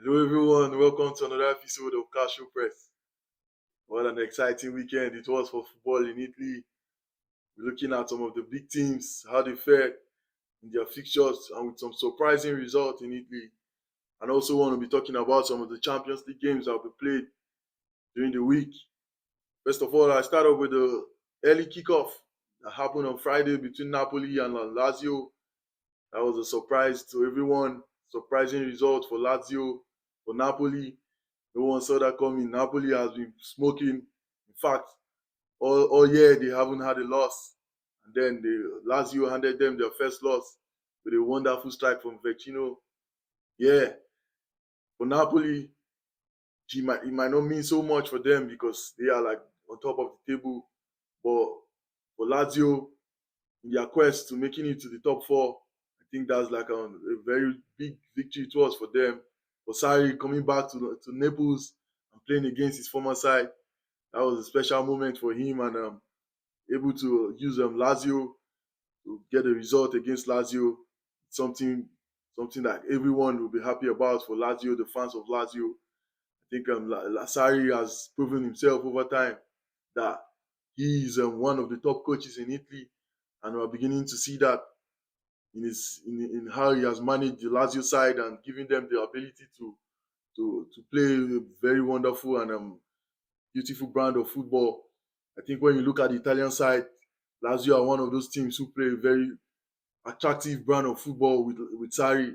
Hello, everyone. Welcome to another episode of Cashew Press. What an exciting weekend it was for football in Italy. We're looking at some of the big teams, how they fared in their fixtures, and with some surprising results in Italy. And also want to be talking about some of the Champions League games that will be played during the week. First of all, I start off with the early kickoff that happened on Friday between Napoli and Lazio. That was a surprise to everyone. Surprising result for Lazio, for Napoli. No one saw that coming. Napoli has been smoking. In fact, all year they haven't had a loss. And then the Lazio handed them their first loss with a wonderful strike from Vecchino. Yeah, for Napoli, it might not mean so much for them because they are like on top of the table. But for Lazio, in their quest to making it to the top four, I think that's like a very big victory it was for them. For Sarri coming back to Naples and playing against his former side, that was a special moment for him and able to use Lazio to get a result against Lazio. Something something that everyone will be happy about for Lazio, the fans of Lazio. I think Sarri has proven himself over time that he is one of the top coaches in Italy, and we're beginning to see that in how he has managed the Lazio side and giving them the ability to play a very wonderful and beautiful brand of football. I think when you look at the Italian side, Lazio are one of those teams who play a very attractive brand of football with Sarri.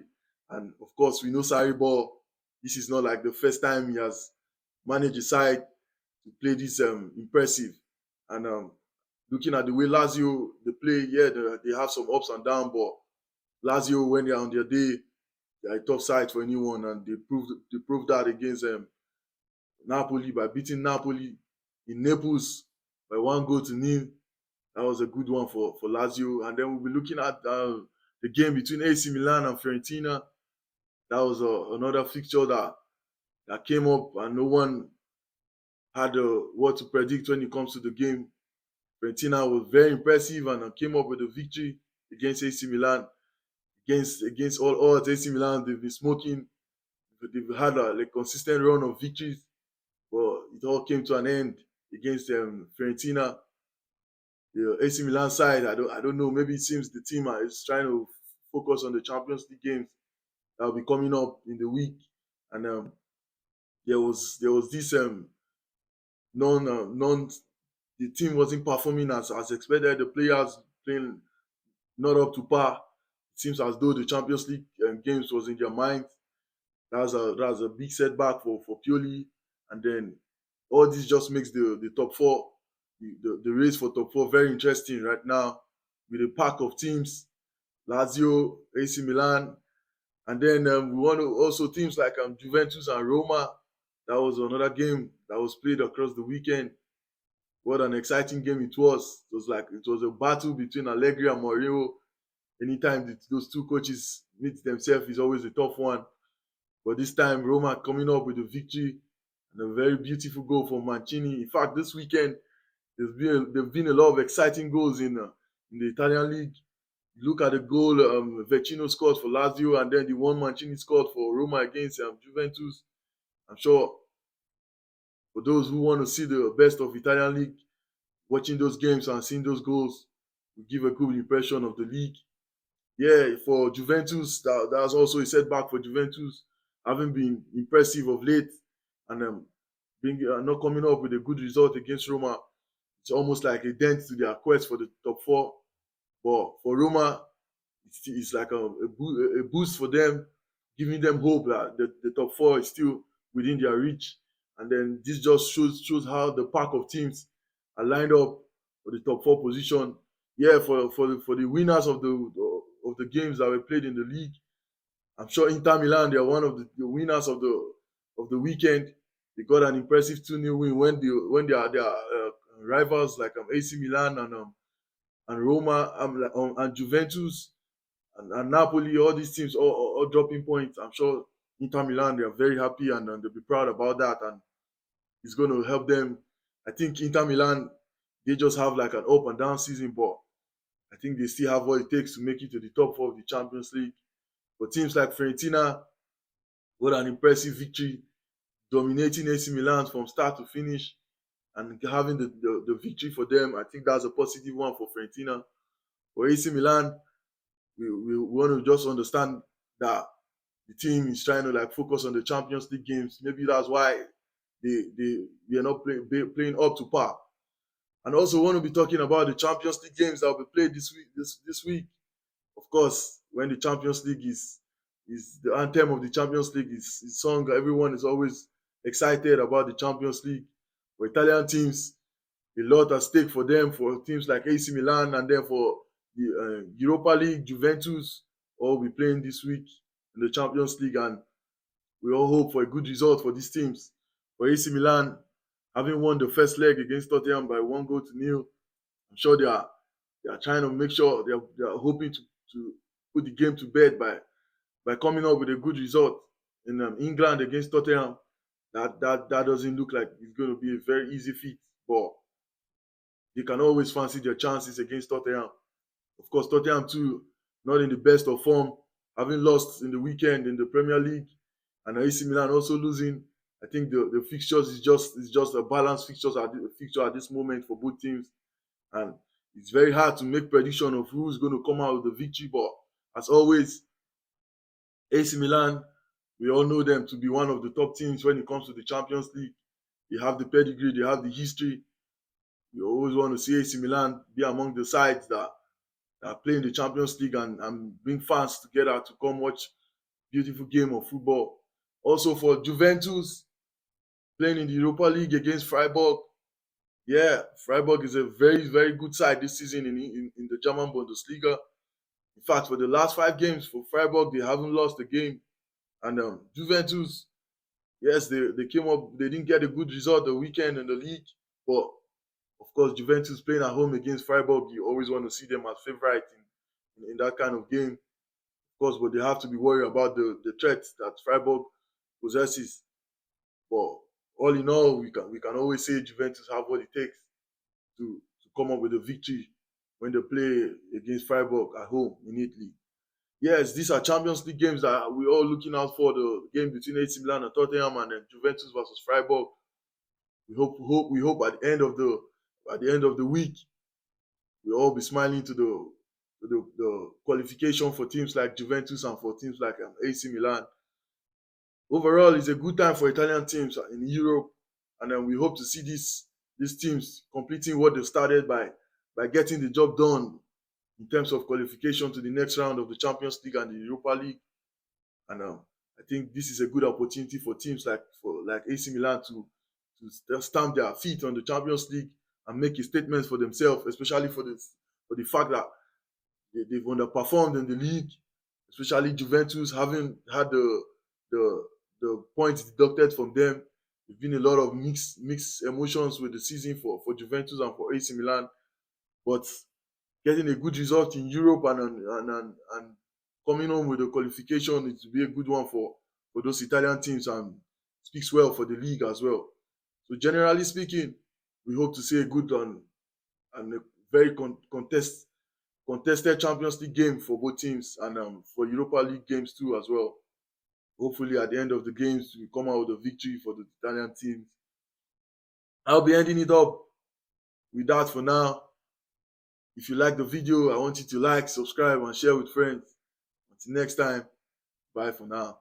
And of course, we know Sarri ball. This is not like the first time he has managed a side to play this impressive. And looking at the way Lazio they play, yeah, they have some ups and downs, but Lazio when they're on their day, they're a tough side for anyone, and they proved that against Napoli by beating Napoli in Naples by 1-0. That was a good one for Lazio. And then we'll be looking at the game between AC Milan and Fiorentina. That was another fixture that came up, and no one had what to predict when it comes to the game. Fiorentina was very impressive and came up with a victory against AC Milan. Against all odds, AC Milan, they've been smoking. They've had a consistent run of victories, but it all came to an end against Fiorentina. The AC Milan side, I don't know. Maybe it seems the team is trying to focus on the Champions League games that will be coming up in the week, and there was this non the team wasn't performing as expected. The players playing not up to par. It seems as though the Champions League games was in their mind. That's a big setback for Pioli, and then all this just makes the top four, the race for top four very interesting right now with a pack of teams, Lazio, AC Milan, and then we want to also teams like Juventus and Roma. That was another game that was played across the weekend. What an exciting game it was! It was a battle between Allegri and Mourinho. Anytime those two coaches meet themselves is always a tough one. But this time, Roma coming up with a victory and a very beautiful goal from Mancini. In fact, this weekend there've been a lot of exciting goals in the Italian league. You look at the goal Vecchino scored for Lazio, and then the one Mancini scored for Roma against Juventus. I'm sure for those who want to see the best of Italian league, watching those games and seeing those goals will give a good impression of the league. Yeah, for Juventus, that's also a setback for Juventus, having been impressive of late and not coming up with a good result against Roma. It's almost like a dent to their quest for the top four. But for Roma, it's like a boost for them, giving them hope that the top four is still within their reach. And then this just shows how the pack of teams are lined up for the top four position. Yeah, for the winners of the games that were played in the league, I'm sure Inter Milan, they are one of the winners of the weekend. They got an impressive 2-0 win when their rivals like AC Milan and Roma and Juventus and Napoli, all these teams all dropping points. I'm sure Inter Milan, they are very happy and they'll be proud about that, and it's going to help them. I think Inter Milan, they just have like an up and down season, but I think they still have what it takes to make it to the top four of the Champions League. But teams like Fiorentina, What an impressive victory, dominating AC Milan from start to finish and having the victory for them. I think that's a positive one for Fiorentina. For AC Milan, we want to just understand that the team is trying to like focus on the Champions League games. Maybe that's why they are not playing up to par. And also want to be talking about the Champions League games that will be played this week. This week, of course, when the Champions League is the anthem of the Champions League is sung, everyone is always excited about the Champions League. For Italian teams, a lot at stake for them. For teams like AC Milan, and then for the Europa League, Juventus all will be playing this week in the Champions League, and we all hope for a good result for these teams. For AC Milan, having won the first leg against Tottenham by 1-0, I'm sure they are trying to make sure they are hoping to put the game to bed by coming up with a good result in England against Tottenham. That doesn't look like it's going to be a very easy feat, but they can always fancy their chances against Tottenham. Of course, Tottenham too, not in the best of form, having lost in the weekend in the Premier League, and AC Milan also losing. I think the fixtures is just a balanced fixture at this moment for both teams, and it's very hard to make prediction of who's going to come out with the victory. But as always, AC Milan, we all know them to be one of the top teams when it comes to the Champions League. They have the pedigree, they have the history. We always want to see AC Milan be among the sides that are playing the Champions League and bring fans together to come watch beautiful game of football. Also for Juventus, playing in the Europa League against Freiburg. Yeah, Freiburg is a very, very good side this season in the German Bundesliga. In fact, for the last 5 games for Freiburg, they haven't lost a game. And Juventus, yes, they came up, they didn't get a good result the weekend in the league. But of course, Juventus playing at home against Freiburg, you always want to see them as favorite in that kind of game. Of course, but they have to be worried about the threats that Freiburg possesses. But all in all, we can always say Juventus have what it takes to come up with a victory when they play against Freiburg at home in Italy. Yes, these are Champions League games that we're all looking out for. The game between AC Milan and Tottenham, and then Juventus versus Freiburg. We hope at the end of the week we'll all be smiling to the qualification for teams like Juventus and for teams like AC Milan. Overall, it's a good time for Italian teams in Europe, and then we hope to see these teams completing what they started by getting the job done in terms of qualification to the next round of the Champions League and the Europa League. And I think this is a good opportunity for teams like AC Milan to stamp their feet on the Champions League and make a statement for themselves, especially for the fact that they've underperformed in the league, especially Juventus having had the points deducted from them. There's been a lot of mixed emotions with the season for Juventus and for AC Milan, but getting a good result in Europe and coming home with a qualification, it will be a good one for those Italian teams and speaks well for the league as well. So generally speaking, we hope to see a good and a very contested Champions League game for both teams, and for Europa League games too as well. Hopefully at the end of the games, we come out with a victory for the Italian teams. I'll be ending it up with that for now. If you like the video, I want you to like, subscribe, and share with friends. Until next time, bye for now.